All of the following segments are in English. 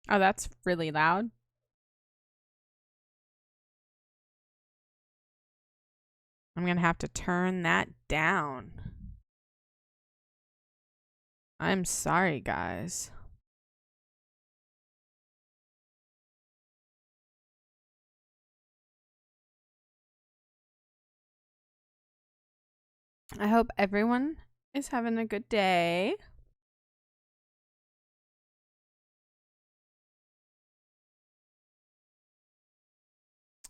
Oh, that's really loud. I'm gonna have to turn that down. I'm sorry, guys. I hope everyone is having a good day.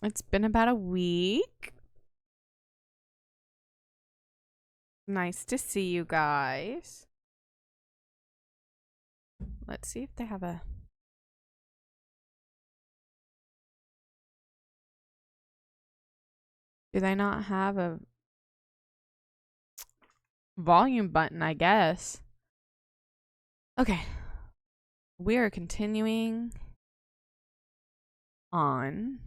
It's been about a week. Nice to see you guys. Let's see if they have a... Do they not have a volume button, I guess? Okay. We are continuing on.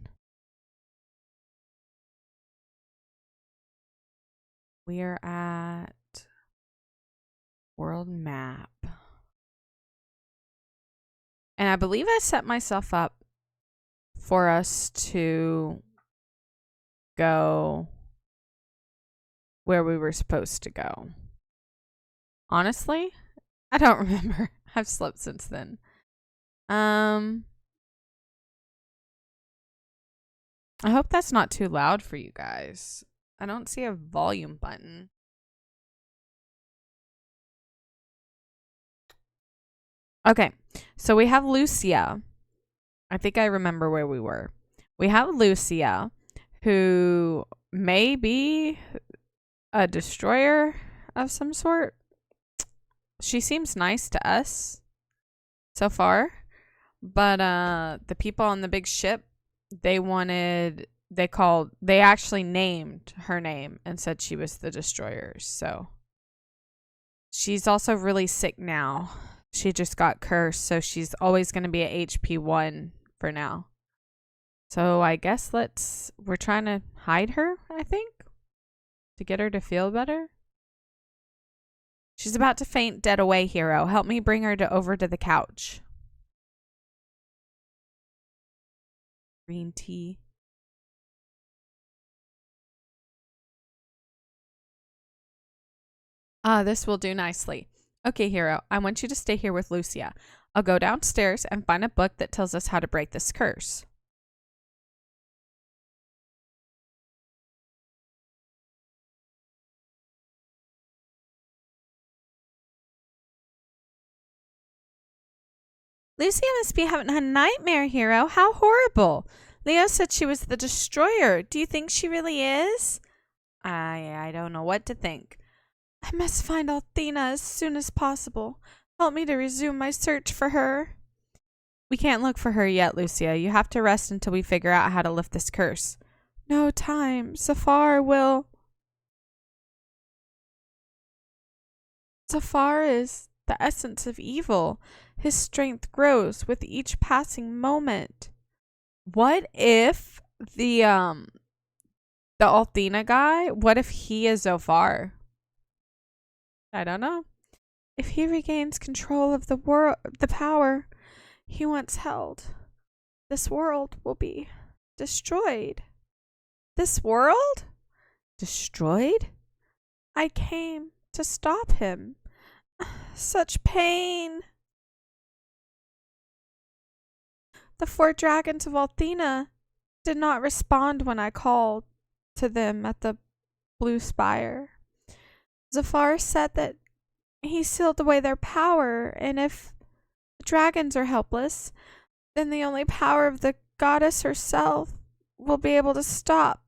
We are at world map. And I believe I set myself up for us to go where we were supposed to go. Honestly, I don't remember. I've slept since then. I hope that's not too loud for you guys. I don't see a volume button. Okay, so we have Lucia. I think I remember where we were. We have Lucia, who may be a destroyer of some sort. She seems nice to us so far. But the people on the big ship, they actually named her name and said she was the destroyer. So she's also really sick now. She just got cursed, so she's always going to be at HP 1 for now. So I guess we're trying to hide her, I think, to get her to feel better. She's about to faint dead away, hero. Help me bring her over to the couch. Green tea. This will do nicely. Okay, hero, I want you to stay here with Lucia. I'll go downstairs and find a book that tells us how to break this curse. Lucia must be having a nightmare, hero. How horrible. Leo said she was the destroyer. Do you think she really is? I don't know what to think. I must find Althena as soon as possible. Help me to resume my search for her. We can't look for her yet, Lucia. You have to rest until we figure out how to lift this curse. No time. Zafar is the essence of evil. His strength grows with each passing moment. What if the Althena guy, what if he is Zafar? I don't know. If he regains control of the power he once held, this world will be destroyed. This world? Destroyed? I came to stop him. Such pain. The 4 dragons of Althena did not respond when I called to them at the Blue Spire. Zafar said that he sealed away their power, and if the dragons are helpless, then the only power of the goddess herself will be able to stop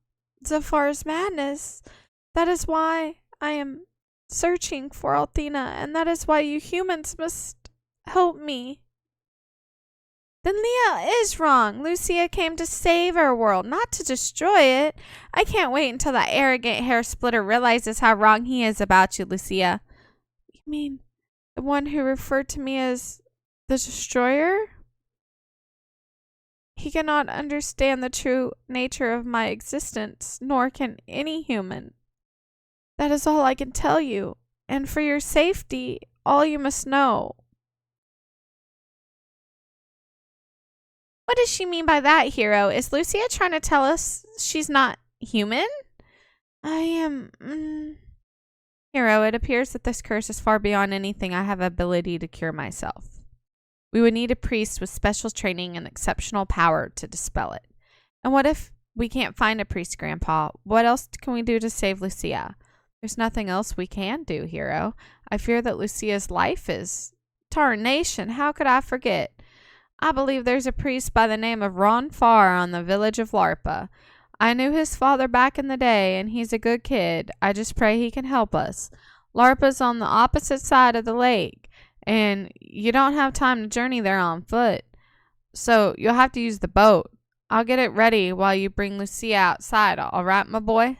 Zafar's madness. That is why I am searching for Althena, and that is why you humans must help me. Then Leah is wrong. Lucia came to save our world, not to destroy it. I can't wait until that arrogant hair splitter realizes how wrong he is about you, Lucia. You mean the one who referred to me as the destroyer? He cannot understand the true nature of my existence, nor can any human. That is all I can tell you, and for your safety, all you must know. What does she mean by that, Hero? Is Lucia trying to tell us she's not human? I am... Hero, it appears that this curse is far beyond anything I have ability to cure myself. We would need a priest with special training and exceptional power to dispel it. And what if we can't find a priest, Grandpa? What else can we do to save Lucia? There's nothing else we can do, Hero. I fear that Lucia's life is... Tarnation, how could I forget? I believe there's a priest by the name of Ron Farr on the village of Larpa. I knew his father back in the day, and he's a good kid. I just pray he can help us. Larpa's on the opposite side of the lake, and you don't have time to journey there on foot. So you'll have to use the boat. I'll get it ready while you bring Lucia outside, all right, my boy?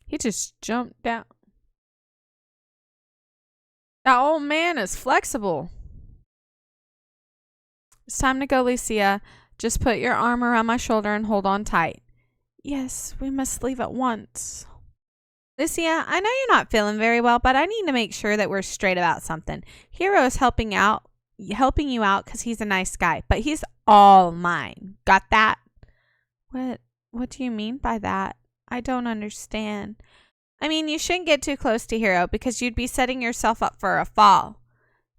He just jumped down. That old man is flexible. It's time to go, Lucia. Just put your arm around my shoulder and hold on tight. Yes, we must leave at once. Lucia, I know you're not feeling very well, but I need to make sure that we're straight about something. Hero is helping you out because he's a nice guy, but he's all mine. Got that? What do you mean by that? I don't understand. I mean, you shouldn't get too close to Hero because you'd be setting yourself up for a fall.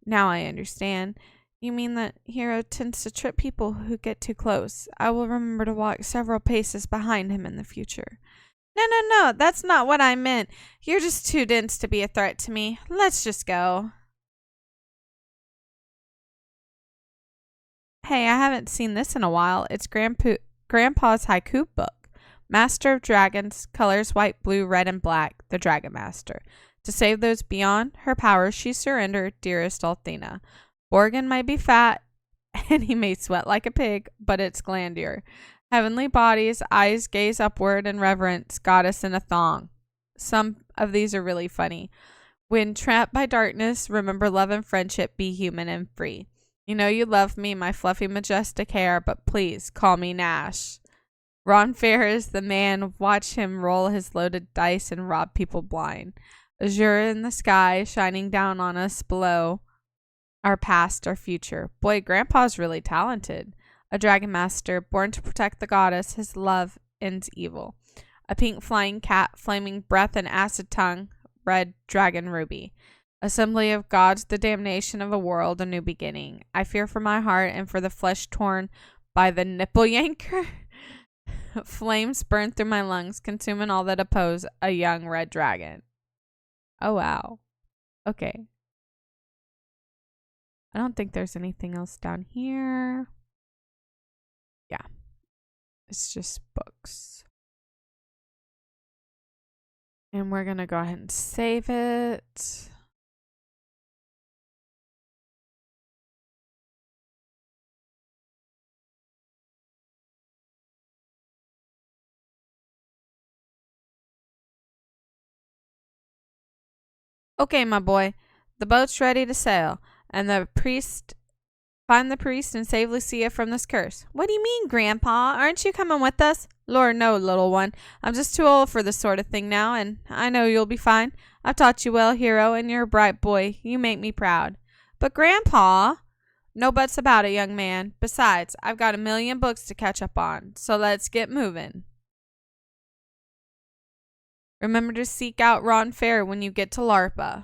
Now I understand. You mean that Hero tends to trip people who get too close. I will remember to walk several paces behind him in the future. No, that's not what I meant. You're just too dense to be a threat to me. Let's just go. Hey, I haven't seen this in a while. It's Grandpa's haiku book. Master of Dragons, colors white, blue, red, and black, the Dragon Master. To save those beyond her power, she surrendered, dearest Althena. Borgin may be fat, and he may sweat like a pig, but it's Glandier. Heavenly bodies, eyes gaze upward in reverence, goddess in a thong. Some of these are really funny. When trapped by darkness, remember love and friendship, be human and free. You know you love me, my fluffy majestic hair, but please call me Nash. Ron Fair is the man. Watch him roll his loaded dice and rob people blind. Azure in the sky, shining down on us below. Our past, our future. Boy, Grandpa's really talented. A dragon master, born to protect the goddess. His love ends evil. A pink flying cat, flaming breath and acid tongue. Red dragon ruby. Assembly of gods, the damnation of a world, a new beginning. I fear for my heart and for the flesh torn by the nipple yanker. Flames burn through my lungs, consuming all that oppose a young red dragon. Oh, wow. Okay. I don't think there's anything else down here. Yeah. It's just books. And we're going to go ahead and save it. Okay, my boy. The boat's ready to sail. And find the priest and save Lucia from this curse. What do you mean, Grandpa? Aren't you coming with us? Lord, no, little one. I'm just too old for this sort of thing now, and I know you'll be fine. I've taught you well, Hero, and you're a bright boy. You make me proud. But, Grandpa... No buts about it, young man. Besides, I've got 1,000,000 books to catch up on, so let's get moving. Remember to seek out Ron Fair when you get to Larpa.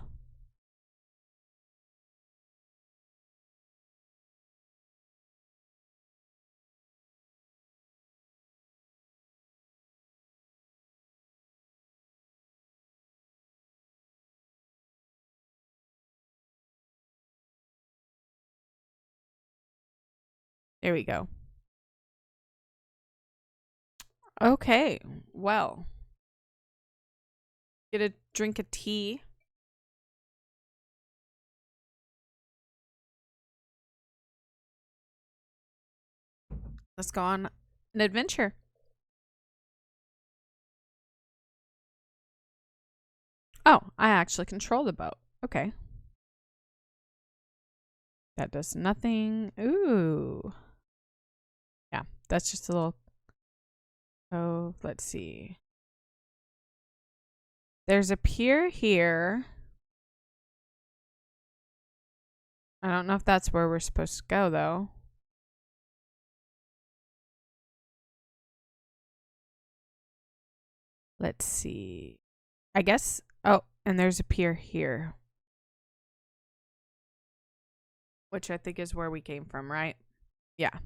There we go. Okay, well. Get a drink of tea. Let's go on an adventure. Oh, I actually control the boat. Okay. That does nothing. Ooh. Yeah, that's just a little... Oh, let's see. There's a pier here. I don't know if that's where we're supposed to go, though. Let's see. I guess... Oh, and there's a pier here. Which I think is where we came from, right? Yeah.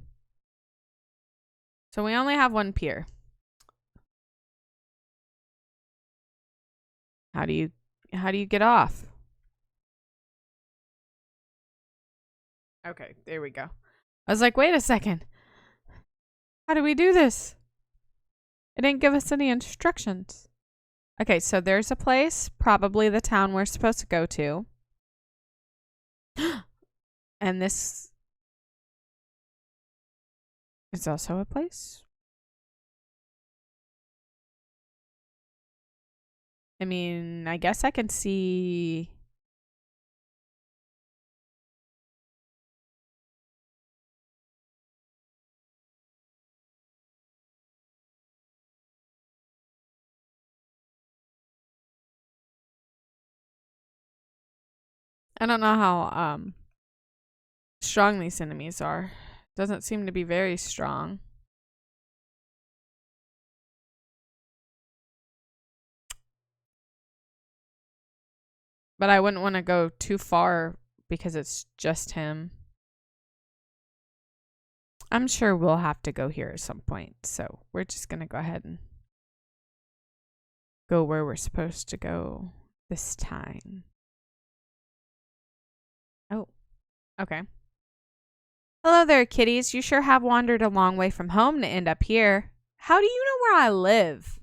So we only have one pier. How do you get off? Okay, there we go. I was like, wait a second. How do we do this? It didn't give us any instructions. Okay, so there's a place, probably the town we're supposed to go to. And this is also a place. I mean, I guess I can see... I don't know how strong these enemies are. Doesn't seem to be very strong. But I wouldn't want to go too far because it's just him. I'm sure we'll have to go here at some point. So we're just going to go ahead and go where we're supposed to go this time. Oh, okay. Hello there, kitties. You sure have wandered a long way from home to end up here. How do you know where I live?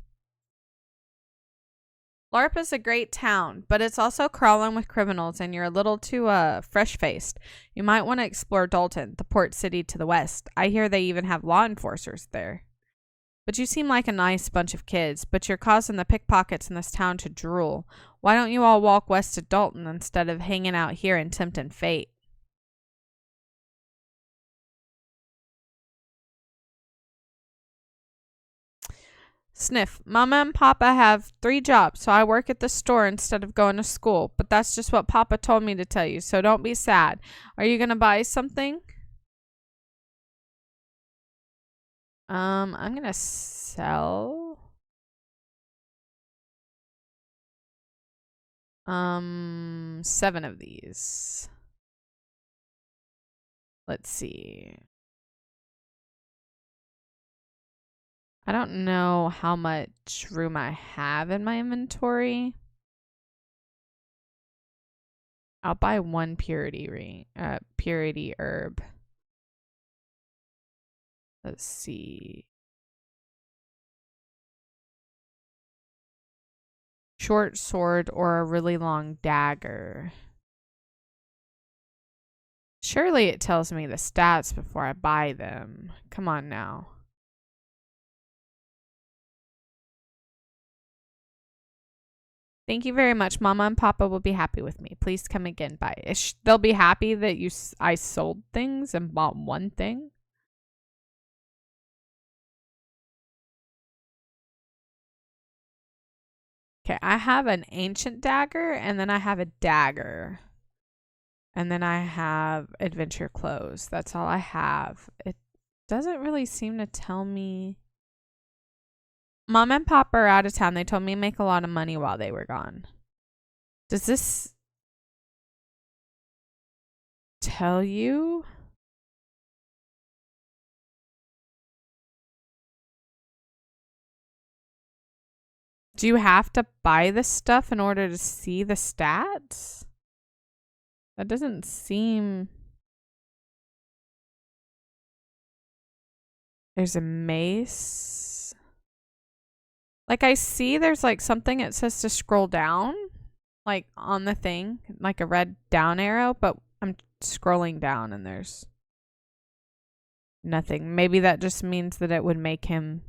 LARP is a great town, but it's also crawling with criminals and you're a little too fresh-faced. You might want to explore Dalton, the port city to the west. I hear they even have law enforcers there. But you seem like a nice bunch of kids, but you're causing the pickpockets in this town to drool. Why don't you all walk west to Dalton instead of hanging out here and tempting fate? Sniff. Mama and Papa have 3 jobs, so I work at the store instead of going to school. But that's just what Papa told me to tell you, so don't be sad. Are you going to buy something? I'm going to sell. 7 of these. Let's see. I don't know how much room I have in my inventory. I'll buy 1 purity herb. Let's see. Short sword or a really long dagger. Surely it tells me the stats before I buy them. Come on now. Thank you very much. Mama and Papa will be happy with me. Please come again. Bye. They'll be happy that I sold things and bought 1 thing. Okay, I have an ancient dagger, and then I have a dagger. And then I have adventure clothes. That's all I have. It doesn't really seem to tell me. Mom and Pop are out of town. They told me to make a lot of money while they were gone. Does this tell you? Do you have to buy this stuff in order to see the stats? That doesn't seem... There's a mace. Like, I see there's like something it says to scroll down, like on the thing, like a red down arrow, but I'm scrolling down and there's nothing. Maybe that just means that it would make him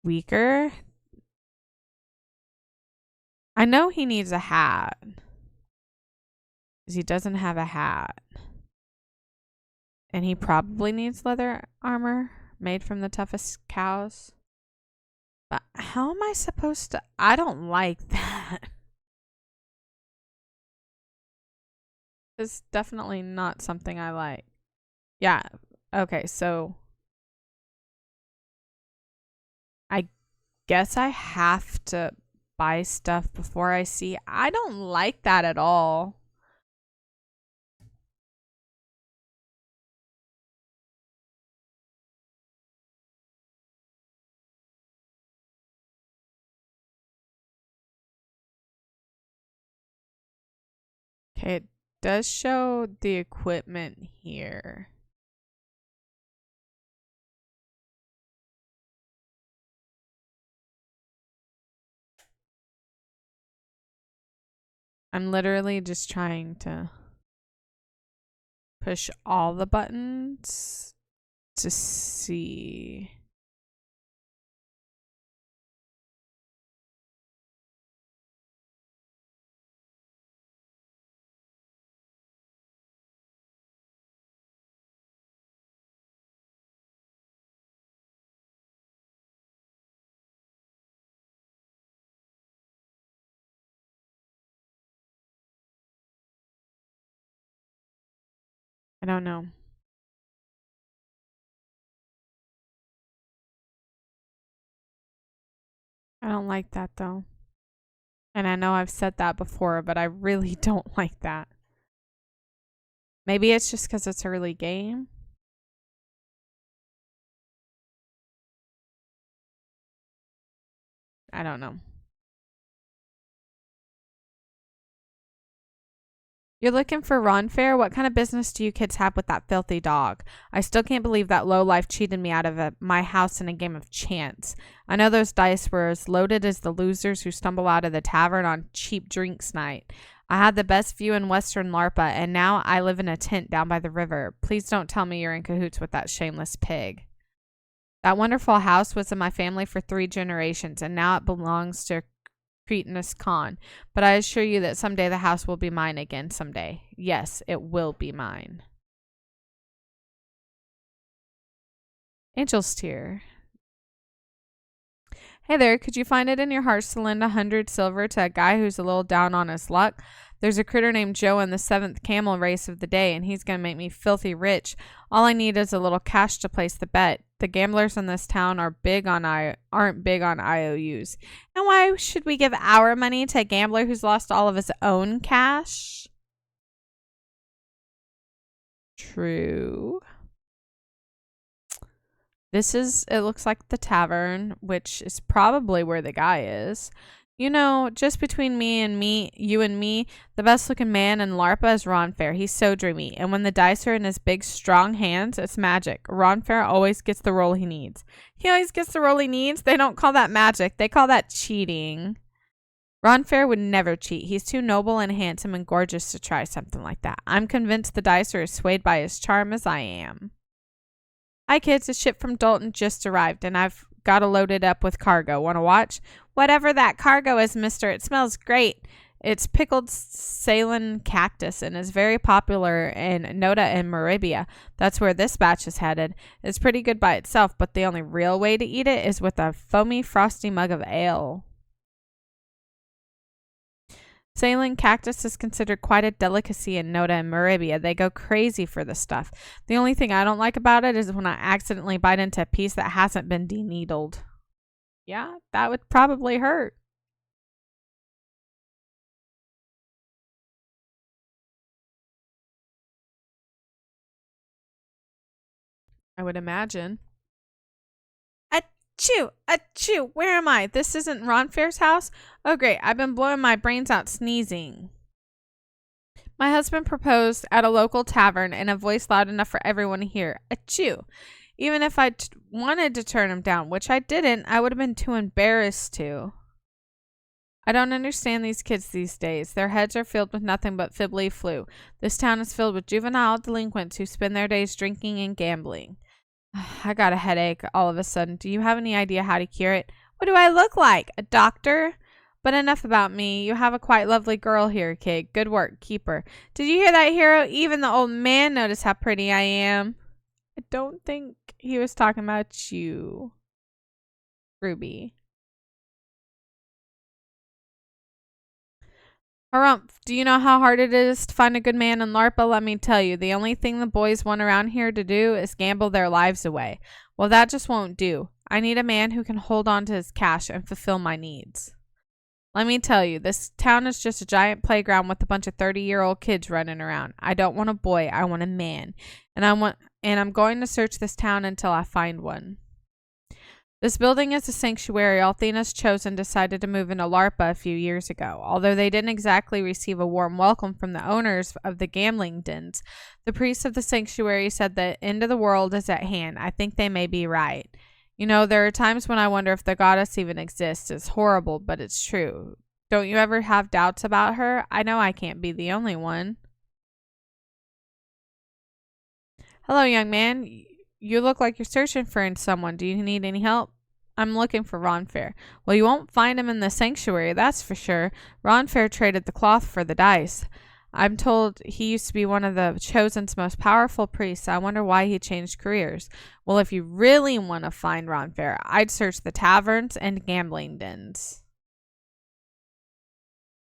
weaker. I know he needs a hat, because he doesn't have a hat. And he probably needs leather armor made from the toughest cows. But how am I supposed to? I don't like that. It's definitely not something I like. Yeah. Okay, so I guess I have to buy stuff before I see. I don't like that at all. Okay, it does show the equipment here. I'm literally just trying to push all the buttons to see. I don't know. I don't like that though. And I know I've said that before, but I really don't like that. Maybe it's just because it's early game. I don't know. You're looking for Ron Fair? What kind of business do you kids have with that filthy dog? I still can't believe that lowlife cheated me out of my house in a game of chance. I know those dice were as loaded as the losers who stumble out of the tavern on cheap drinks night. I had the best view in Western Larpa, and now I live in a tent down by the river. Please don't tell me you're in cahoots with that shameless pig. That wonderful house was in my family for 3 generations, and now it belongs to Cretinous Khan, but I assure you that someday the house will be mine again someday. Yes, it will be mine. Angel's Tear. Hey there, could you find it in your hearts to lend 100 silver to a guy who's a little down on his luck? There's a critter named Joe in the 7th camel race of the day, and he's going to make me filthy rich. All I need is a little cash to place the bet. The gamblers in this town aren't big on IOUs. And why should we give our money to a gambler who's lost all of his own cash? True. It looks like the tavern, which is probably where the guy is. You know, just between you and me, the best looking man in LARPA is Ron Fair. He's so dreamy. And when the dice are in his big, strong hands, it's magic. Ron Fair always gets the roll he needs. He always gets the roll he needs? They don't call that magic. They call that cheating. Ron Fair would never cheat. He's too noble and handsome and gorgeous to try something like that. I'm convinced the dice are as swayed by his charm as I am. Hi kids, a ship from Dalton just arrived, and I've got to load it up with cargo. Want to watch? Whatever that cargo is, mister, it smells great. It's pickled Ceylon cactus and is very popular in Nota and Maribia. That's where this batch is headed. It's pretty good by itself, but the only real way to eat it is with a foamy, frosty mug of ale. Ceylon cactus is considered quite a delicacy in Nota and Maribia. They go crazy for the stuff. The only thing I don't like about it is when I accidentally bite into a piece that hasn't been deneedled. Yeah, that would probably hurt. I would imagine. Achoo! Achoo! Where am I? This isn't Ron Fair's house? Oh great, I've been blowing my brains out sneezing. My husband proposed at a local tavern in a voice loud enough for everyone to hear. Achoo! Even if I wanted to turn him down, which I didn't, I would have been too embarrassed to. I don't understand these kids these days. Their heads are filled with nothing but fibbly flu. This town is filled with juvenile delinquents who spend their days drinking and gambling. I got a headache all of a sudden. Do you have any idea how to cure it? What do I look like? A doctor? But enough about me. You have a quite lovely girl here, kid. Good work. Keep her. Did you hear that, hero? Even the old man noticed how pretty I am. I don't think he was talking about you, Ruby. Harumph, do you know how hard it is to find a good man in LARPA? Let me tell you, the only thing the boys want around here to do is gamble their lives away. Well, that just won't do. I need a man who can hold on to his cash and fulfill my needs. Let me tell you, this town is just a giant playground with a bunch of 30-year-old kids running around. I don't want a boy, I want a man. And I'm going to search this town until I find one. This building is a sanctuary Althena's chosen decided to move into LARPA a few years ago. Although they didn't exactly receive a warm welcome from the owners of the gambling dens, the priests of the sanctuary said the end of the world is at hand. I think they may be right. You know, there are times when I wonder if the goddess even exists. It's horrible, but it's true. Don't you ever have doubts about her? I know I can't be the only one. Hello, young man. You look like you're searching for someone. Do you need any help? I'm looking for Ron Fair. Well, you won't find him in the sanctuary, that's for sure. Ron Fair traded the cloth for the dice. I'm told he used to be one of the Chosen's most powerful priests. I wonder why he changed careers. Well, if you really want to find Ron Fair, I'd search the taverns and gambling dens.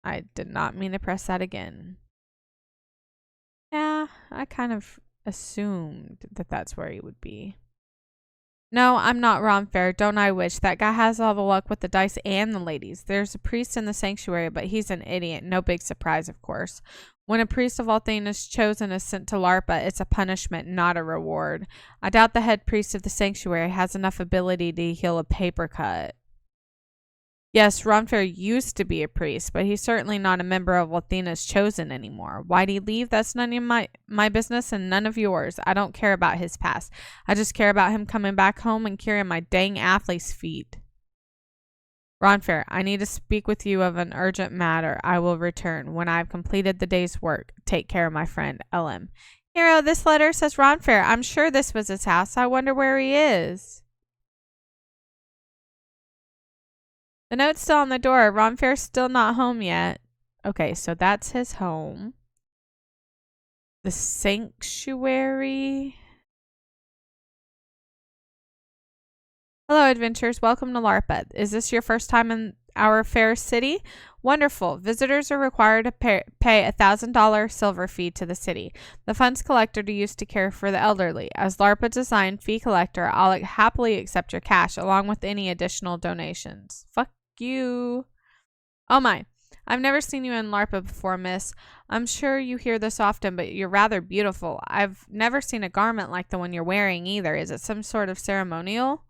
I did not mean to press that again. Yeah, I kind of assumed that that's where he would be. No, I'm not Ron Fair. Don't I wish. That guy has all the luck with the dice and the ladies. There's a priest in the sanctuary, but he's an idiot. No big surprise, of course. When a priest of Althena's chosen is sent to LARPA, it's a punishment, not a reward. I doubt the head priest of the sanctuary has enough ability to heal a paper cut. Yes, Ron Fair used to be a priest, but he's certainly not a member of Althena's chosen anymore. Why'd he leave? That's none of my business and none of yours. I don't care about his past. I just care about him coming back home and curing my dang athlete's feet. Ron Fair, I need to speak with you of an urgent matter. I will return when I've completed the day's work. Take care, my friend, LM. Hero, this letter says Ron Fair. I'm sure this was his house. I wonder where he is. The note's still on the door. Ron Fair's still not home yet. Okay, so that's his home. The sanctuary. Hello, adventurers. Welcome to LARPA. Is this your first time in our fair city? Wonderful. Visitors are required to pay a $1,000 silver fee to the city. The funds collected are used to care for the elderly. As LARPA design fee collector, I'll happily accept your cash along with any additional donations. Fuck you. Oh my. I've never seen you in LARPA before, miss. I'm sure you hear this often, but you're rather beautiful. I've never seen a garment like the one you're wearing either. Is it some sort of ceremonial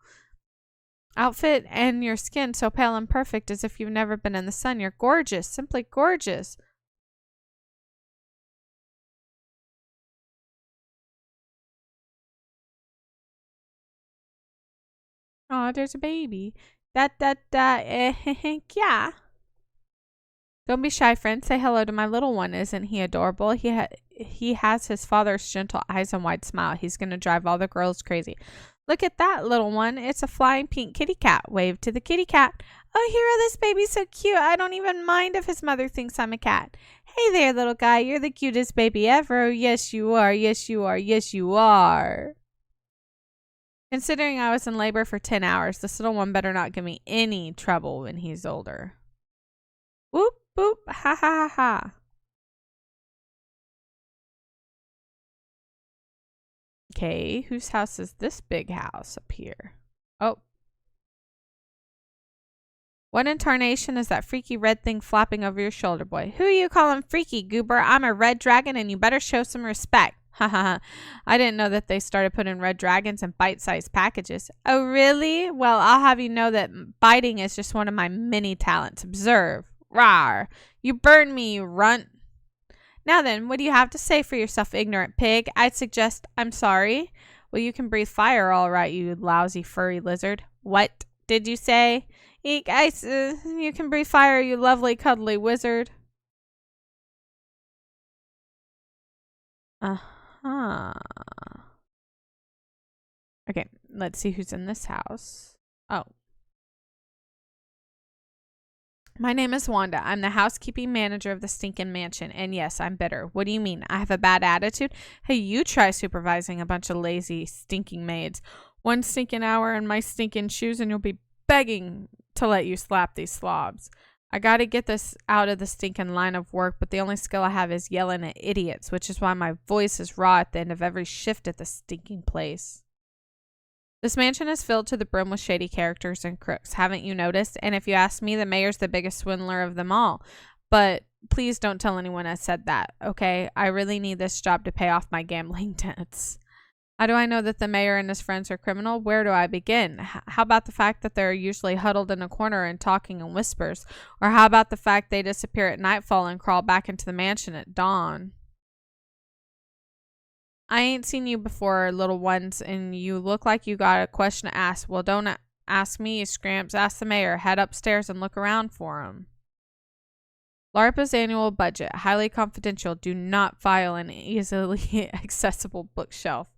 outfit? And your skin so pale and perfect as if you've never been in the sun. You're gorgeous. Simply gorgeous. Oh, there's a baby. Yeah. Don't be shy, friend. Say hello to my little one. Isn't he adorable? He has his father's gentle eyes and wide smile. He's going to drive all the girls crazy. Look at that little one. It's a flying pink kitty cat. Wave to the kitty cat. Oh, Hero, this baby's so cute. I don't even mind if his mother thinks I'm a cat. Hey there, little guy. You're the cutest baby ever. Oh, yes, you are. Yes, you are. Yes, you are. Considering I was in labor for 10 hours, this little one better not give me any trouble when he's older. Whoop, boop, ha, ha, ha, ha. Okay, whose house is this big house up here? Oh. What in tarnation is that freaky red thing flapping over your shoulder, boy? Who you calling freaky, goober? I'm a red dragon and you better show some respect. Ha ha ha. I didn't know that they started putting red dragons in bite-sized packages. Oh, really? Well, I'll have you know that biting is just one of my many talents. Observe. Rawr. You burned me, you runt. Now then, what do you have to say for yourself, ignorant pig? I'd suggest I'm sorry. Well, you can breathe fire all right, you lousy furry lizard. What did you say? Eek, you can breathe fire, you lovely cuddly wizard. Okay, let's see who's in this house. Oh. My name is Wanda. I'm the housekeeping manager of the stinking mansion. And yes, I'm bitter. What do you mean? I have a bad attitude? Hey, you try supervising a bunch of lazy, stinking maids. One stinking hour in my stinking shoes and you'll be begging to let you slap these slobs. I gotta get this out of the stinking line of work, but the only skill I have is yelling at idiots, which is why my voice is raw at the end of every shift at this stinking place. This mansion is filled to the brim with shady characters and crooks, haven't you noticed? And if you ask me, the mayor's the biggest swindler of them all. But please don't tell anyone I said that, okay? I really need this job to pay off my gambling debts. How do I know that the mayor and his friends are criminal? Where do I begin? How about the fact that they're usually huddled in a corner and talking in whispers? Or how about the fact they disappear at nightfall and crawl back into the mansion at dawn? I ain't seen you before, little ones, and you look like you got a question to ask. Well, don't ask me, Scramps. Ask the mayor. Head upstairs and look around for him. LARPA's annual budget. Highly confidential. Do not file an easily accessible bookshelf.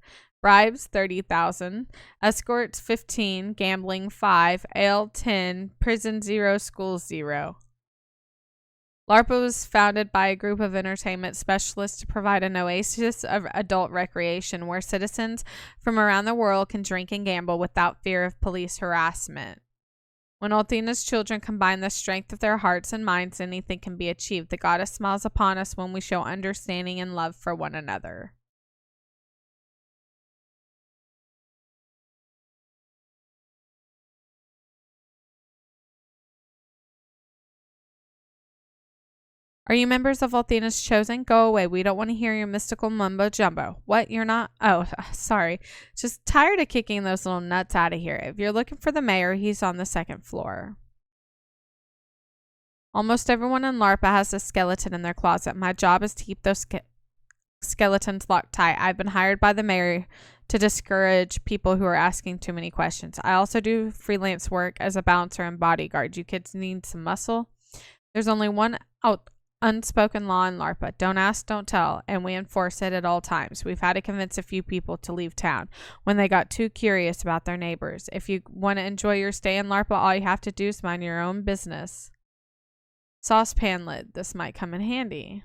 Bribes, 30,000. Escorts, 15. Gambling, 5. Ale, 10. Prison, 0. School, 0. LARPA was founded by a group of entertainment specialists to provide an oasis of adult recreation where citizens from around the world can drink and gamble without fear of police harassment. When Althena's children combine the strength of their hearts and minds, anything can be achieved. The goddess smiles upon us when we show understanding and love for one another. Are you members of Althena's Chosen? Go away. We don't want to hear your mystical mumbo jumbo. What? You're not? Oh, sorry. Just tired of kicking those little nuts out of here. If you're looking for the mayor, he's on the 2nd floor. Almost everyone in LARPA has a skeleton in their closet. My job is to keep those skeletons locked tight. I've been hired by the mayor to discourage people who are asking too many questions. I also do freelance work as a bouncer and bodyguard. You kids need some muscle? There's only one unspoken law in LARPA. Don't ask, don't tell, and we enforce it at all times. We've had to convince a few people to leave town when they got too curious about their neighbors. If you want to enjoy your stay in LARPA, all you have to do is mind your own business. Saucepan lid. This might come in handy.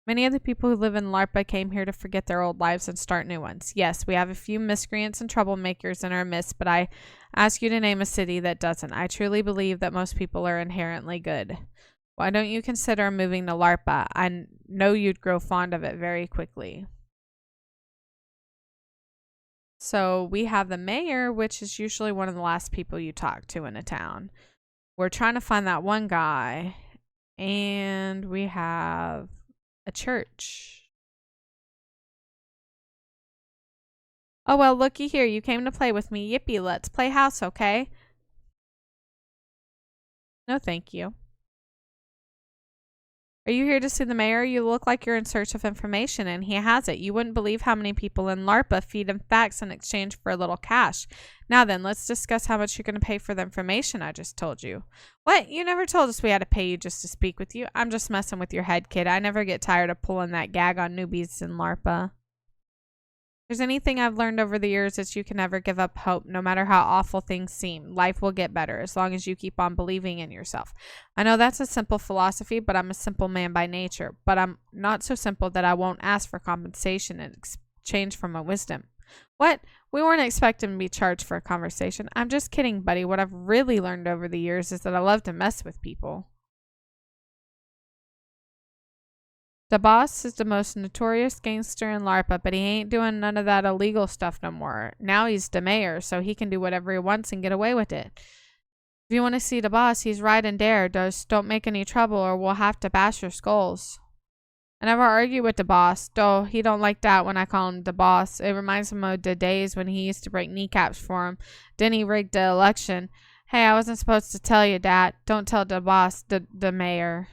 Many of the people who live in LARPA came here to forget their old lives and start new ones. Yes, we have a few miscreants and troublemakers in our midst, but I ask you to name a city that doesn't. I truly believe that most people are inherently good. Why don't you consider moving to LARPA? I know you'd grow fond of it very quickly. So we have the mayor, which is usually one of the last people you talk to in a town. We're trying to find that one guy. And we have a church. Oh, well, looky here. You came to play with me. Yippee, let's play house, okay? No, thank you. Are you here to see the mayor? You look like you're in search of information, and he has it. You wouldn't believe how many people in LARPA feed him facts in exchange for a little cash. Now then, let's discuss how much you're going to pay for the information I just told you. What? You never told us we had to pay you just to speak with you? I'm just messing with your head, kid. I never get tired of pulling that gag on newbies in LARPA. If there's anything I've learned over the years, it's you can never give up hope, no matter how awful things seem. Life will get better as long as you keep on believing in yourself. I know that's a simple philosophy, but I'm a simple man by nature. But I'm not so simple that I won't ask for compensation in exchange for my wisdom. What? We weren't expecting to be charged for a conversation. I'm just kidding, buddy. What I've really learned over the years is that I love to mess with people. The boss is the most notorious gangster in LARPA, but he ain't doing none of that illegal stuff no more. Now he's the mayor, so he can do whatever he wants and get away with it. If you want to see the boss, he's right and there. Just don't make any trouble or we'll have to bash your skulls. I never argue with the boss, though he don't like that when I call him the boss. It reminds him of the days when he used to break kneecaps for him. Then he rigged the election. Hey, I wasn't supposed to tell you that. Don't tell the boss, the mayor.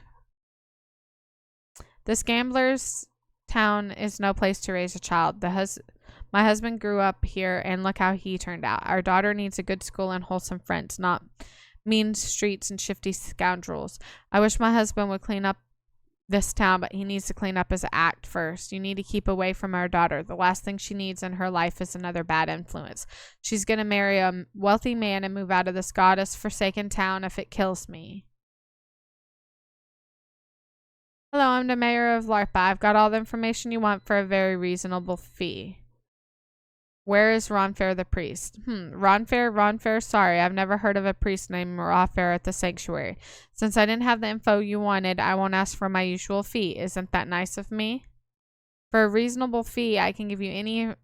This gambler's town is no place to raise a child. My husband grew up here, and look how he turned out. Our daughter needs a good school and wholesome friends, not mean streets and shifty scoundrels. I wish my husband would clean up this town, but he needs to clean up his act first. You need to keep away from our daughter. The last thing she needs in her life is another bad influence. She's going to marry a wealthy man and move out of this goddess-forsaken town if it kills me. Hello, I'm the mayor of LARPA. I've got all the information you want for a very reasonable fee. Where is Ronfair the priest? Ronfair, sorry, I've never heard of a priest named Ronfair at the sanctuary. Since I didn't have the info you wanted, I won't ask for my usual fee. Isn't that nice of me? For a reasonable fee, I can give you any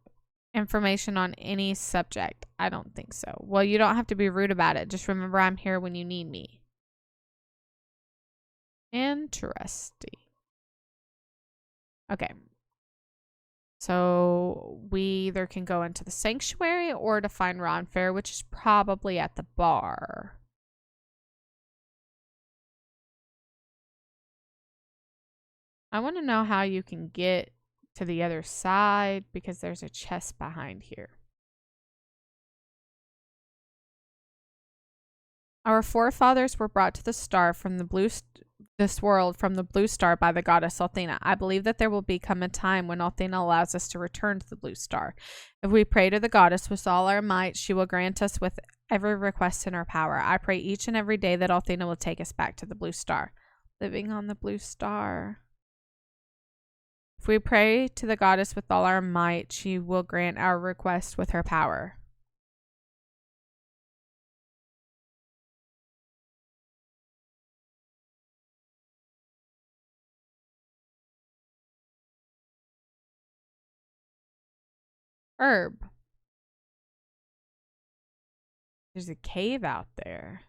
information on any subject. I don't think so. Well, you don't have to be rude about it. Just remember I'm here when you need me. Interesting. Okay. So we either can go into the sanctuary or to find Ronfair, which is probably at the bar. I want to know how you can get to the other side because there's a chest behind here. Our forefathers were brought to the star from this world from the blue star by the goddess Athena. I believe that there will become a time when Athena allows us to return to the blue star. If we pray to the goddess with all our might, she will grant us with every request in her power. I pray each and every day that Athena will take us back to the blue star. Living on the blue star. If we pray to the goddess with all our might, she will grant our request with her power. Herb. There's a cave out there.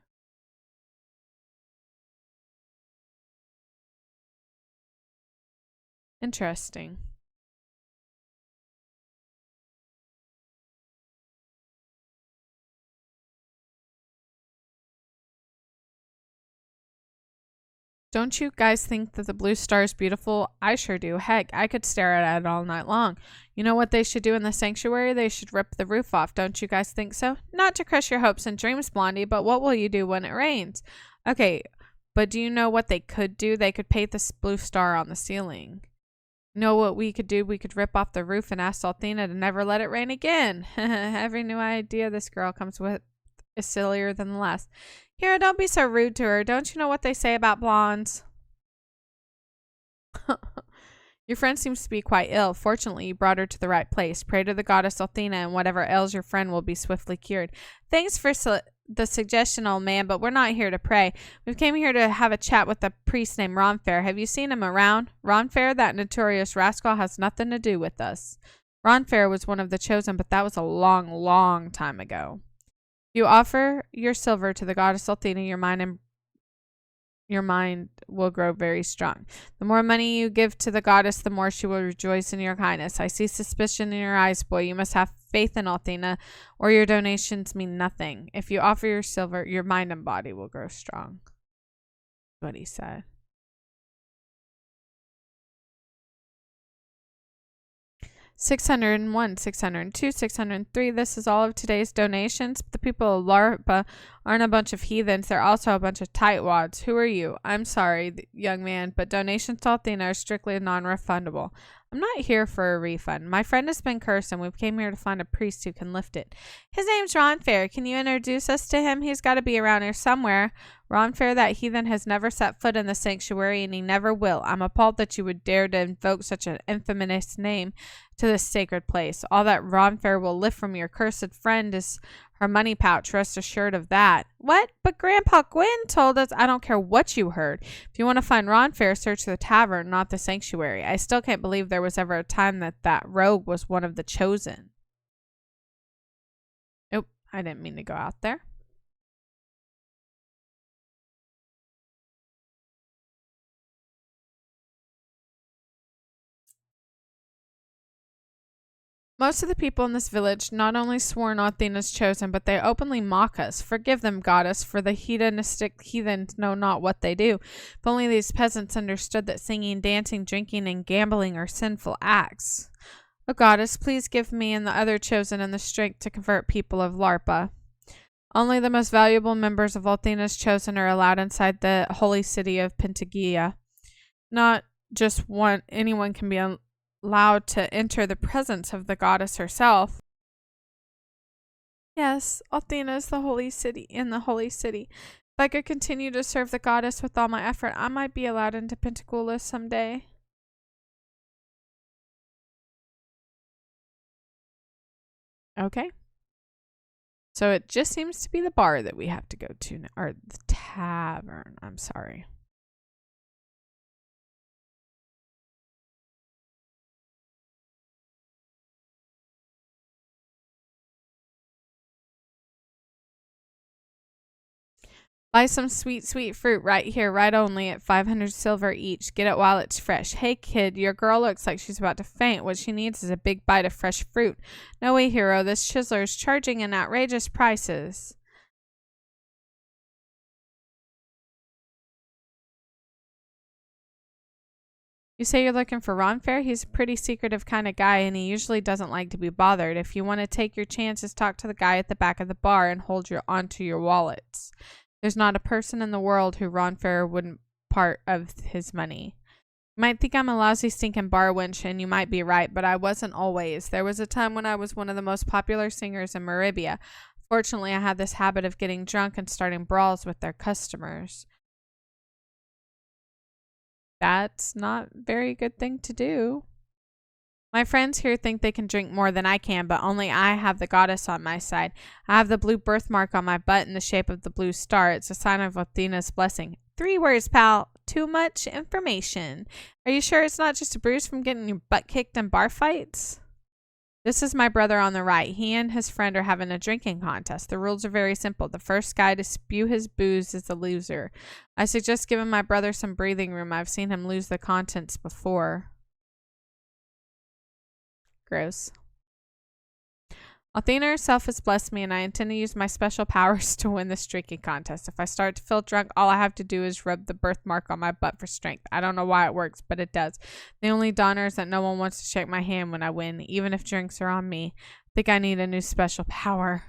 Interesting. Don't you guys think that the blue star is beautiful? I sure do. Heck, I could stare at it all night long. You know what they should do in the sanctuary? They should rip the roof off. Don't you guys think so? Not to crush your hopes and dreams, Blondie, but what will you do when it rains? Okay, but do you know what they could do? They could paint this blue star on the ceiling. You know what we could do? We could rip off the roof and ask Athena to never let it rain again. Every new idea this girl comes with is sillier than the last. Here, don't be so rude to her. Don't you know what they say about blondes? Your friend seems to be quite ill. Fortunately, you brought her to the right place. Pray to the goddess Athena, and whatever ails your friend will be swiftly cured. Thanks for the suggestion, old man, but we're not here to pray. We came here to have a chat with a priest named Ronfair. Have you seen him around? Ronfair, that notorious rascal, has nothing to do with us. Ronfair was one of the chosen, but that was a long, long time ago. You offer your silver to the goddess Athena, your mind will grow very strong. The more money you give to the goddess, the more she will rejoice in your kindness. I see suspicion in your eyes, boy. You must have faith in Athena, or your donations mean nothing. If you offer your silver, your mind and body will grow strong. What he said. 601, 602, 603. This is all of today's donations. The people of LARPA aren't a bunch of heathens. They're also a bunch of tightwads. Who are you? I'm sorry, young man, but donations to Athena are strictly non-refundable. I'm not here for a refund. My friend has been cursed, and we came here to find a priest who can lift it. His name's Ronfair. Can you introduce us to him? He's got to be around here somewhere. Ronfair, that heathen, has never set foot in the sanctuary, and he never will. I'm appalled that you would dare to invoke such an infamous name to this sacred place. All that Ronfair will lift from your cursed friend is her money pouch. Rest assured of that. What? But Grandpa Gwyn told us. I don't care what you heard. If you want to find Ronfair, search the tavern, not the sanctuary. I still can't believe there was ever a time that rogue was one of the chosen. Oh, I didn't mean to go out there. Most of the people in this village not only sworn Athena's chosen, but they openly mock us. Forgive them, goddess, for the hedonistic heathens know not what they do. If only these peasants understood that singing, dancing, drinking, and gambling are sinful acts. Oh, goddess, please give me and the other chosen and the strength to convert people of LARPA. Only the most valuable members of Athena's chosen are allowed inside the holy city of Pentagia. Not just anyone can be allowed to enter the presence of the goddess herself. Yes, Athena is the holy city. If I could continue to serve the goddess with all my effort, I might be allowed into Pentagula someday. Okay. So it just seems to be the bar that we have to go to now, or the tavern. I'm sorry. Buy some sweet, sweet fruit right here, right only at 500 silver each. Get it while it's fresh. Hey, kid, your girl looks like she's about to faint. What she needs is a big bite of fresh fruit. No way, hero. This chiseler is charging an outrageous prices. You say you're looking for Ron Fair? He's a pretty secretive kind of guy, and he usually doesn't like to be bothered. If you want to take your chances, talk to the guy at the back of the bar and hold onto your wallets. There's not a person in the world who Ron Fair wouldn't part of his money. You might think I'm a lousy stinking bar wench, and you might be right, but I wasn't always. There was a time when I was one of the most popular singers in Maribia. Fortunately, I had this habit of getting drunk and starting brawls with their customers. That's not a very good thing to do. My friends here think they can drink more than I can, but only I have the goddess on my side. I have the blue birthmark on my butt in the shape of the blue star. It's a sign of Athena's blessing. 3 words, pal. Too much information. Are you sure it's not just a bruise from getting your butt kicked in bar fights? This is my brother on the right. He and his friend are having a drinking contest. The rules are very simple. The first guy to spew his booze is the loser. I suggest giving my brother some breathing room. I've seen him lose the contents before. Gross. Athena herself has blessed me, and I intend to use my special powers to win this drinking contest. If I start to feel drunk, all I have to do is rub the birthmark on my butt for strength. I don't know why it works, but it does. The only donor is that no one wants to shake my hand when I win, even if drinks are on me. I think I need a new special power.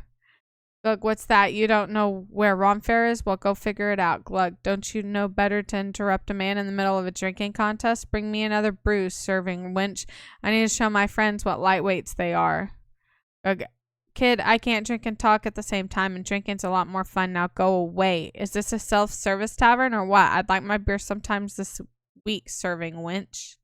Glug, what's that? You don't know where Romfair is? Well, go figure it out. Glug, don't you know better to interrupt a man in the middle of a drinking contest? Bring me another brew, serving wench. I need to show my friends what lightweights they are. Glug, kid, I can't drink and talk at the same time, and drinking's a lot more fun. Now go away. Is this a self-service tavern or what? I'd like my beer sometimes this week, serving wench.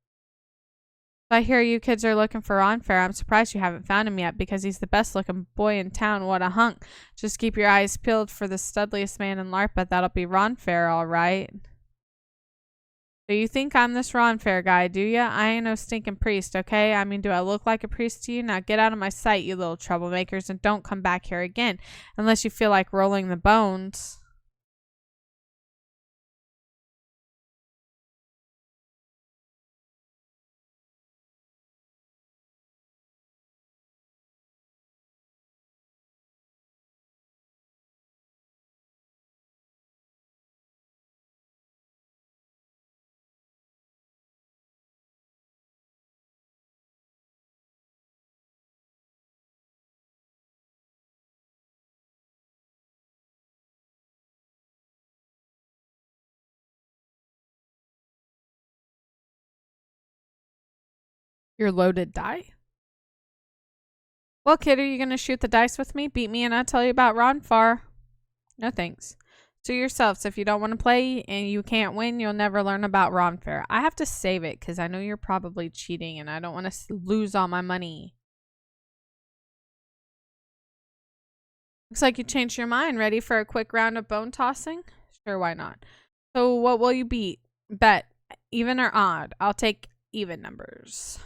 I hear you kids are looking for Ron Fair. I'm surprised you haven't found him yet, because he's the best looking boy in town. What a hunk. Just keep your eyes peeled for the studliest man in LARPA. That'll be Ron Fair, all right. So you think I'm this Ron Fair guy, do ya? I ain't no stinking priest, okay? I mean, do I look like a priest to you? Now get out of my sight, you little troublemakers, and don't come back here again, unless you feel like rolling the bones. Your loaded die? Well, kid, are you going to shoot the dice with me? Beat me and I'll tell you about Ron Fair. No thanks. To yourselves, if you don't want to play and you can't win, you'll never learn about Ron Fair. I have to save it because I know you're probably cheating and I don't want to lose all my money. Looks like you changed your mind. Ready for a quick round of bone tossing? Sure, why not? So what will you bet? Even or odd? I'll take even numbers.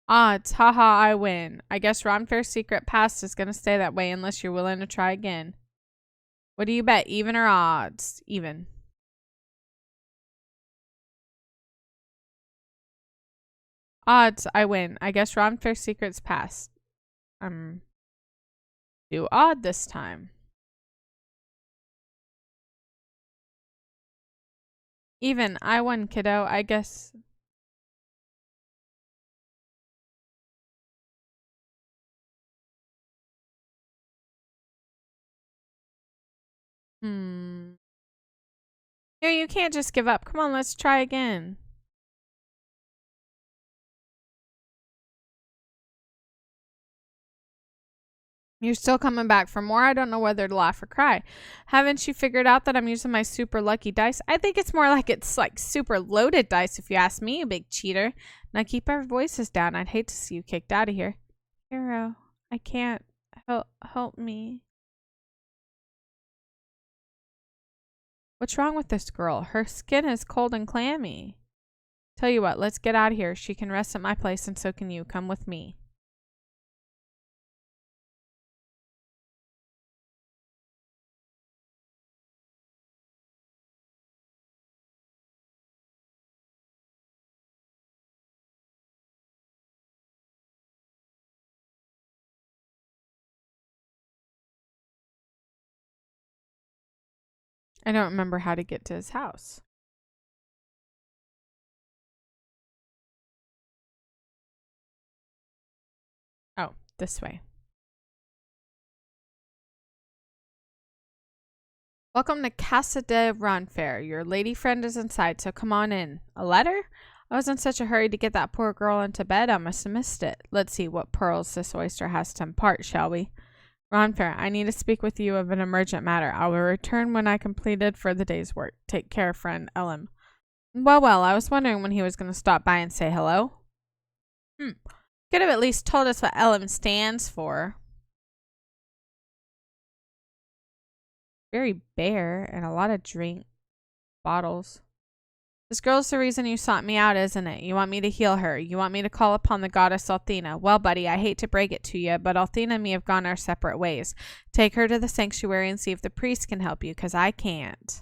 Odds. Haha, I win. I guess Ron Fair's secret past is going to stay that way unless you're willing to try again. What do you bet? Even or odds? Even. Odds. I win. I guess Ron Fair's secret's past. Do odd this time. Even. I won, kiddo. I guess. Here, you can't just give up. Come on, let's try again. You're still coming back for more? I don't know whether to laugh or cry. Haven't you figured out that I'm using my super lucky dice? I think it's more like it's like super loaded dice if you ask me, you big cheater. Now keep our voices down. I'd hate to see you kicked out of here. Hero, I can't. Help me. What's wrong with this girl? Her skin is cold and clammy. Tell you what, let's get out of here. She can rest at my place and so can you. Come with me. I don't remember how to get to his house. Oh, this way. Welcome to Casa de Ronfair. Your lady friend is inside, so come on in. A letter? I was in such a hurry to get that poor girl into bed, I must have missed it. Let's see what pearls this oyster has to impart, shall we? Ronfair, I need to speak with you of an emergent matter. I will return when I completed for the day's work. Take care, friend Ellen. Well, I was wondering when he was going to stop by and say hello. Could have at least told us what Ellen stands for. Very bare and a lot of drink bottles. This girl's the reason you sought me out, isn't it? You want me to heal her. You want me to call upon the goddess Althena. Well, buddy, I hate to break it to you, but Althena and me have gone our separate ways. Take her to the sanctuary and see if the priest can help you, because I can't.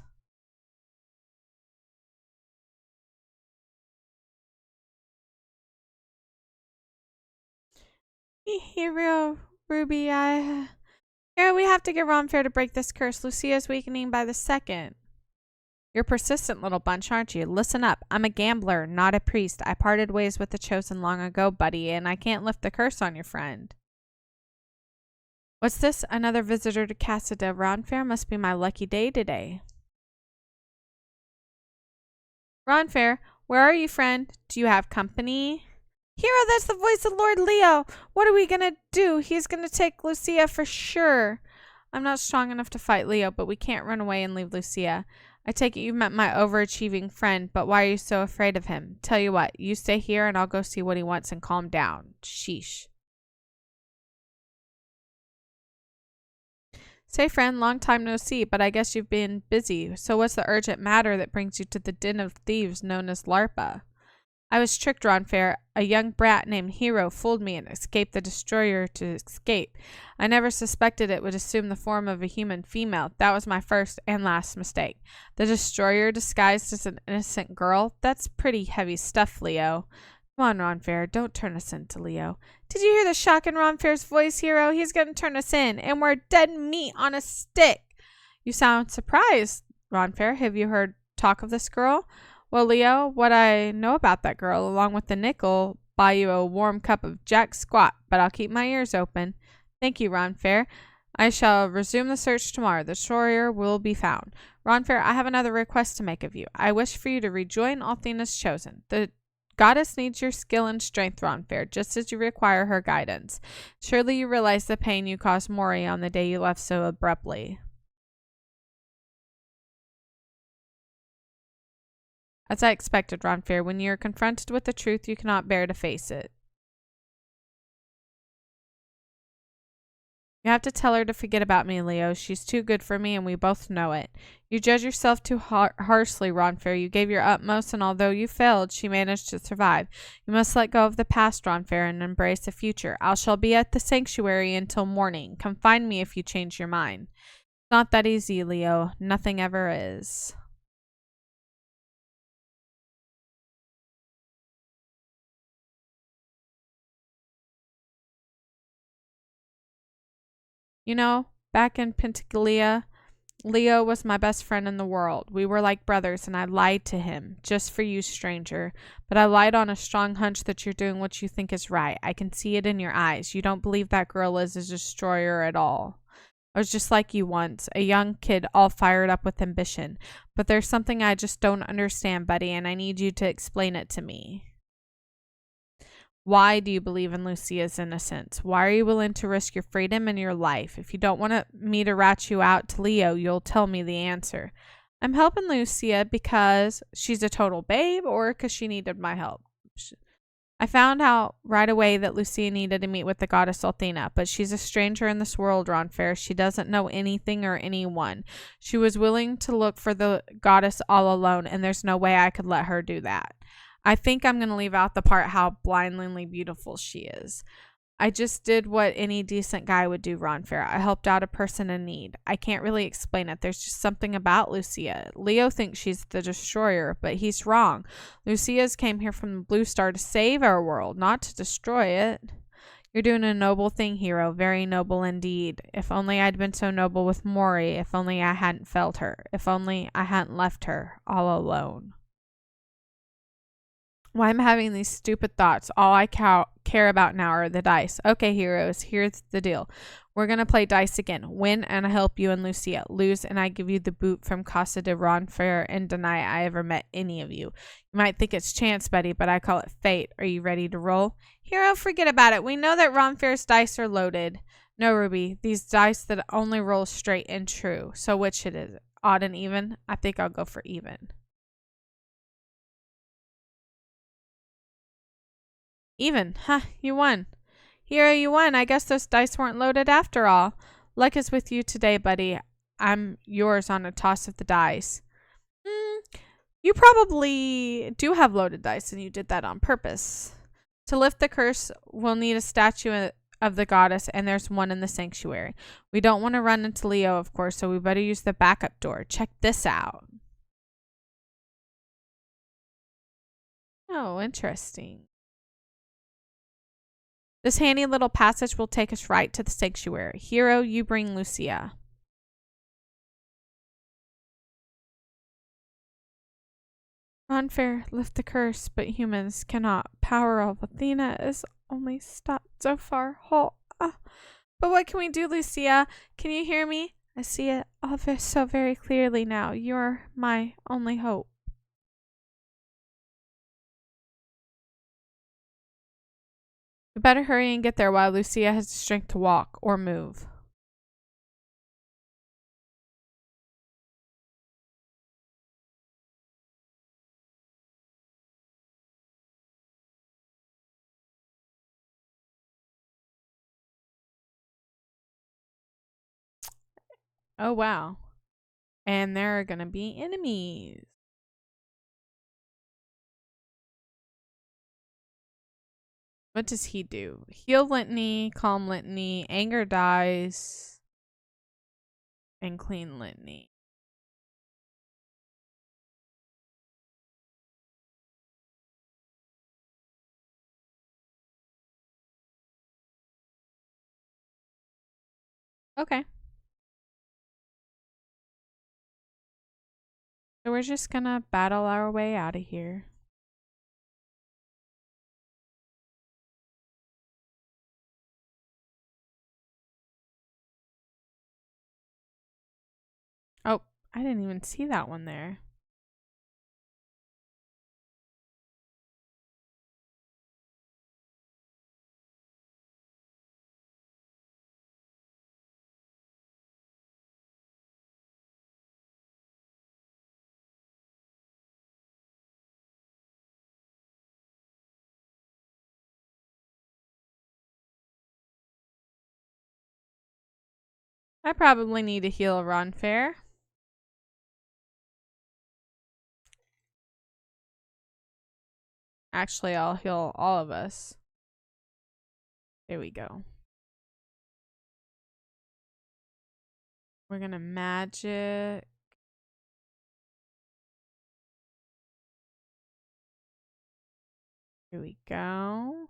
Hero, Ruby, Here, we have to get Ronfair to break this curse. Lucia's weakening by the second. You're persistent little bunch, aren't you? Listen up. I'm a gambler, not a priest. I parted ways with the Chosen long ago, buddy, and I can't lift the curse on your friend. What's this? Another visitor to Casa de Ronfair? Must be my lucky day today. Ronfair, where are you, friend? Do you have company? Hero, that's the voice of Lord Leo. What are we gonna do? He's gonna take Lucia for sure. I'm not strong enough to fight Leo, but we can't run away and leave Lucia. I take it you've met my overachieving friend, but why are you so afraid of him? Tell you what, you stay here and I'll go see what he wants and calm down. Sheesh. Say, friend, long time no see, but I guess you've been busy. So what's the urgent matter that brings you to the den of thieves known as LARPA? I was tricked, Ronfair. A young brat named Hero fooled me and escaped the destroyer to escape. I never suspected it would assume the form of a human female. That was my first and last mistake. The destroyer disguised as an innocent girl? That's pretty heavy stuff, Leo. Come on, Ronfair, don't turn us into Leo. Did you hear the shock in Ronfair's voice, Hero? He's going to turn us in, and we're dead meat on a stick. You sound surprised, Ronfair. Have you heard talk of this girl? Well, Leo, what I know about that girl, along with the nickel, buy you a warm cup of Jack Squat, but I'll keep my ears open. Thank you, Ronfair. I shall resume the search tomorrow. The destroyer will be found. Ronfair, I have another request to make of you. I wish for you to rejoin Althena's Chosen. The goddess needs your skill and strength, Ronfair, just as you require her guidance. Surely you realize the pain you caused Mori on the day you left so abruptly. As I expected, Ronfair, when you are confronted with the truth, you cannot bear to face it. You have to tell her to forget about me, Leo. She's too good for me, and we both know it. You judge yourself too harshly, Ronfair. You gave your utmost, and although you failed, she managed to survive. You must let go of the past, Ronfair, and embrace the future. I shall be at the sanctuary until morning. Come find me if you change your mind. It's not that easy, Leo. Nothing ever is. You know, back in Pentaglia, Leo was my best friend in the world. We were like brothers, and I lied to him, just for you, stranger. But I lied on a strong hunch that you're doing what you think is right. I can see it in your eyes. You don't believe that girl is a destroyer at all. I was just like you once, a young kid all fired up with ambition. But there's something I just don't understand, buddy, and I need you to explain it to me. Why do you believe in Lucia's innocence? Why are you willing to risk your freedom and your life? If you don't want me to rat you out to Leo, you'll tell me the answer. I'm helping Lucia because she's a total babe or because she needed my help. I found out right away that Lucia needed to meet with the goddess Athena, but she's a stranger in this world, Ronfair. She doesn't know anything or anyone. She was willing to look for the goddess all alone, and there's no way I could let her do that. I think I'm going to leave out the part how blindingly beautiful she is. I just did what any decent guy would do, Ronfair. I helped out a person in need. I can't really explain it. There's just something about Lucia. Leo thinks she's the destroyer, but he's wrong. Lucia's came here from the Blue Star to save our world, not to destroy it. You're doing a noble thing, hero. Very noble indeed. If only I'd been so noble with Mori. If only I hadn't felt her. If only I hadn't left her all alone. Why I'm having these stupid thoughts. All I care about now are the dice. Okay, heroes, here's the deal. We're going to play dice again. Win, and I help you and Lucia. Lose, and I give you the boot from Casa de Ronfair and deny I ever met any of you. You might think it's chance, buddy, but I call it fate. Are you ready to roll? Hero, forget about it. We know that Ronfair's dice are loaded. No, Ruby, these dice that only roll straight and true. So which it is? Odd and even? I think I'll go for even. Even. Huh, you won. Hero, you won. I guess those dice weren't loaded after all. Luck is with you today, buddy. I'm yours on a toss of the dice. You probably do have loaded dice, and you did that on purpose. To lift the curse, we'll need a statue of the goddess, and there's one in the sanctuary. We don't want to run into Leo, of course, so we better use the backup door. Check this out. Oh, interesting. This handy little passage will take us right to the sanctuary. Hero, you bring Lucia. Unfair, lift the curse, but humans cannot. Power of Athena is only stopped so far. But what can we do, Lucia? Can you hear me? I see it all so very clearly now. You're my only hope. We better hurry and get there while Lucia has the strength to walk or move. Oh, wow. And there are going to be enemies. What does he do? Heal litany, calm litany, anger dies, and clean litany. Okay. So we're just gonna battle our way out of here. Oh, I didn't even see that one there. I probably need to heal Ronfair. Actually, I'll heal all of us. There we go. We're gonna magic. Here we go.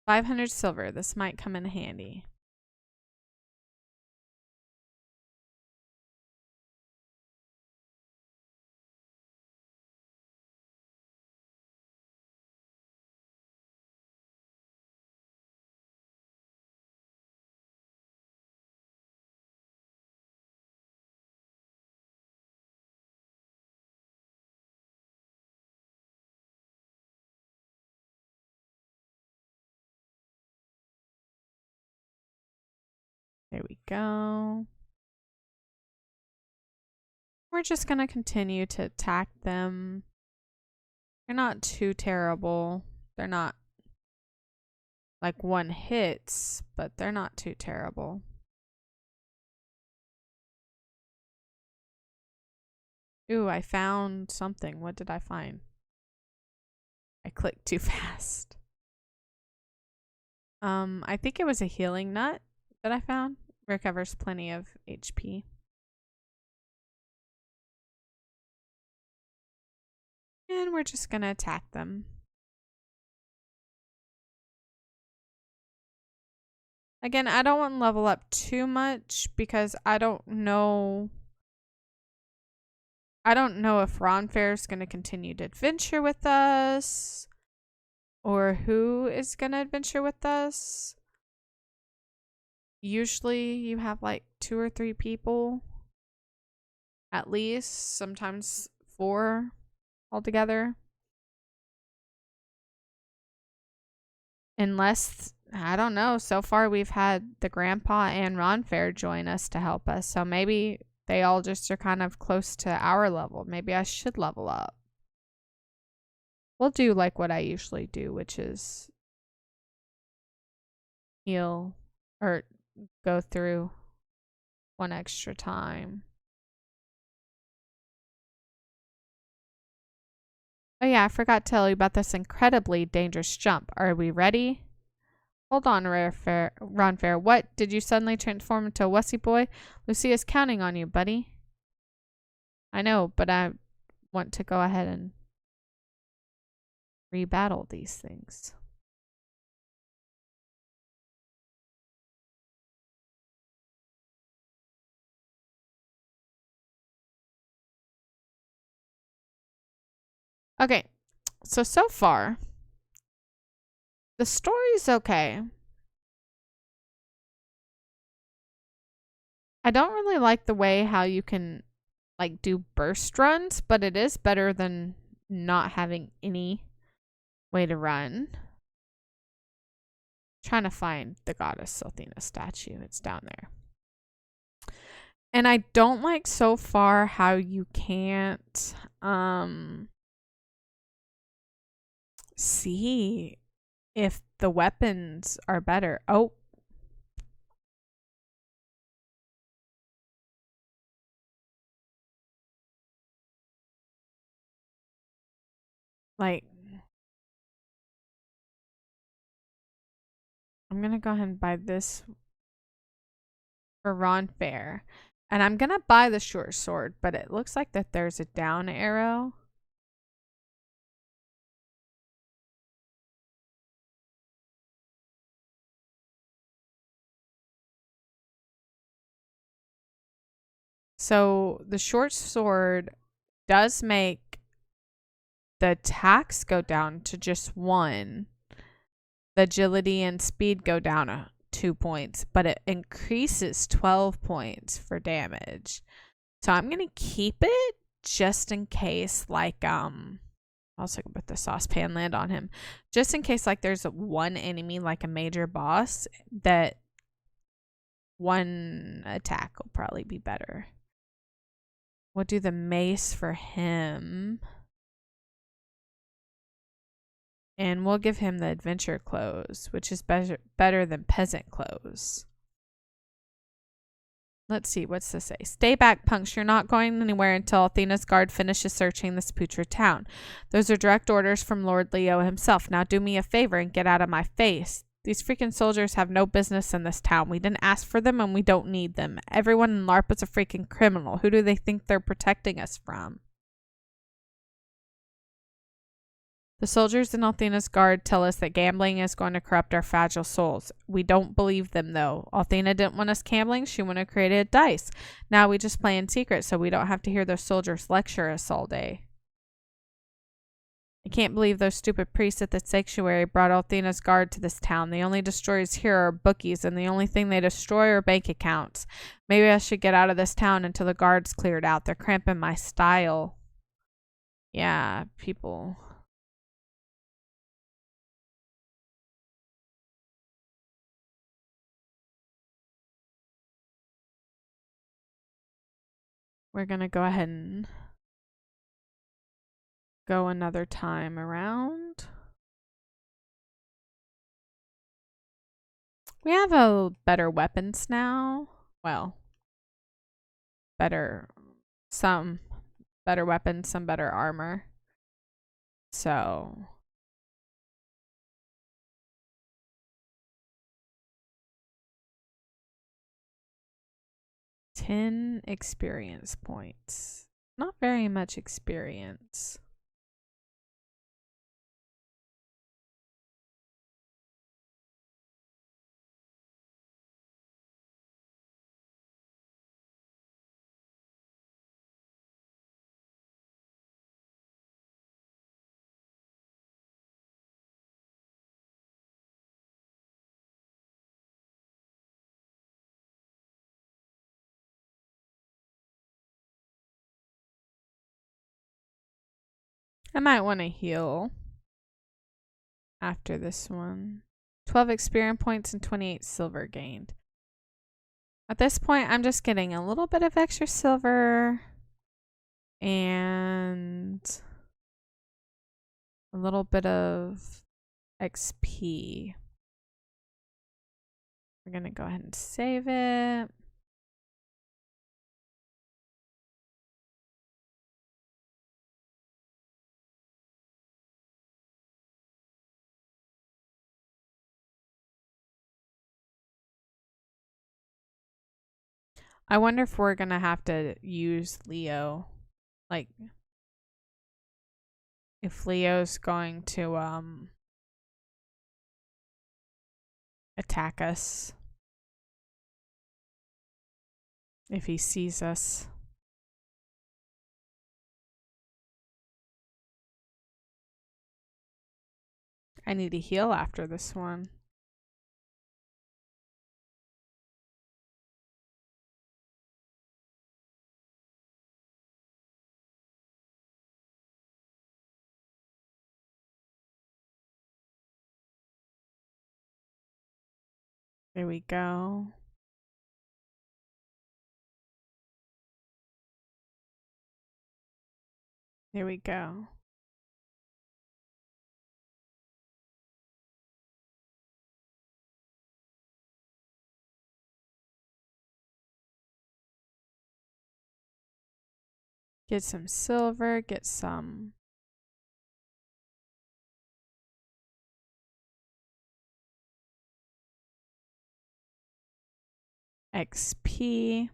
500 silver. This might come in handy. There we go. We're just gonna continue to attack them. They're not too terrible. They're not like one hits, but they're not too terrible. Ooh, I found something. What did I find? I clicked too fast. I think it was a healing nut that I found. Recovers plenty of HP. And we're just gonna attack them. Again, I don't want to level up too much because I don't know if Ronfair's gonna continue to adventure with us or who is gonna adventure with us. Usually you have like 2 or 3 people at least, sometimes 4 altogether. Unless, I don't know, so far we've had the grandpa and Ronfair join us to help us. So maybe they all just are kind of close to our level. Maybe I should level up. We'll do like what I usually do, which is heal or go through 1 extra time. Oh yeah, I forgot to tell you about this incredibly dangerous jump. Are we ready? Hold on, Ronfair. What? Did you suddenly transform into a wussy boy? Lucy is counting on you, buddy. I know, but I want to go ahead and rebattle these things. Okay, so far, the story's okay. I don't really like the way how you can like do burst runs, but it is better than not having any way to run. Trying to find the goddess Athena statue. It's down there. And I don't like so far how you can't see if the weapons are better. Oh. Like, I'm gonna go ahead and buy this for Ronfair. And I'm gonna buy the short sword, but it looks like that there's a down arrow. So the short sword does make the attacks go down to just 1. The agility and speed go down 2 points, but it increases 12 points for damage. So I'm gonna keep it just in case, like, also gonna put the saucepan land on him. Just in case, like, there's one enemy, like a major boss, that 1 attack will probably be better. We'll do the mace for him. And we'll give him the adventure clothes, which is better than peasant clothes. Let's see, what's this say? Stay back, punks. You're not going anywhere until Athena's guard finishes searching this putrid town. Those are direct orders from Lord Leo himself. Now do me a favor and get out of my face. These freaking soldiers have no business in this town. We didn't ask for them and we don't need them. Everyone in LARP is a freaking criminal. Who do they think they're protecting us from? The soldiers in Athena's guard tell us that gambling is going to corrupt our fragile souls. We don't believe them, though. Athena didn't want us gambling. She wanted to create a dice. Now we just play in secret so we don't have to hear those soldiers lecture us all day. I can't believe those stupid priests at the sanctuary brought Athena's guard to this town. The only destroyers here are bookies, and the only thing they destroy are bank accounts. Maybe I should get out of this town until the guard's cleared out. They're cramping my style. Yeah, people... we're gonna go ahead and go another time around. We have better weapons now. Well, some better weapons, some better armor. So 10 experience points. Not very much experience. I might want to heal after this one. 12 experience points and 28 silver gained. At this point, I'm just getting a little bit of extra silver and a little bit of XP. We're going to go ahead and save it. I wonder if we're going to have to use Leo. Like, if Leo's going to attack us. If he sees us. I need to heal after this one. There we go. There we go. Get some silver, get some XP.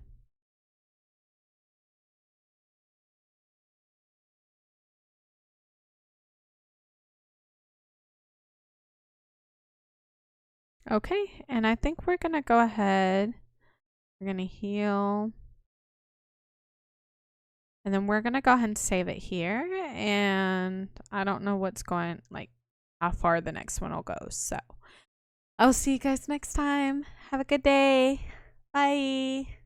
Okay, and I think we're gonna go ahead. We're gonna heal. And then we're gonna go ahead and save it here. And I don't know what's going, like, how far the next one will go. So I'll see you guys next time. Have a good day. Bye.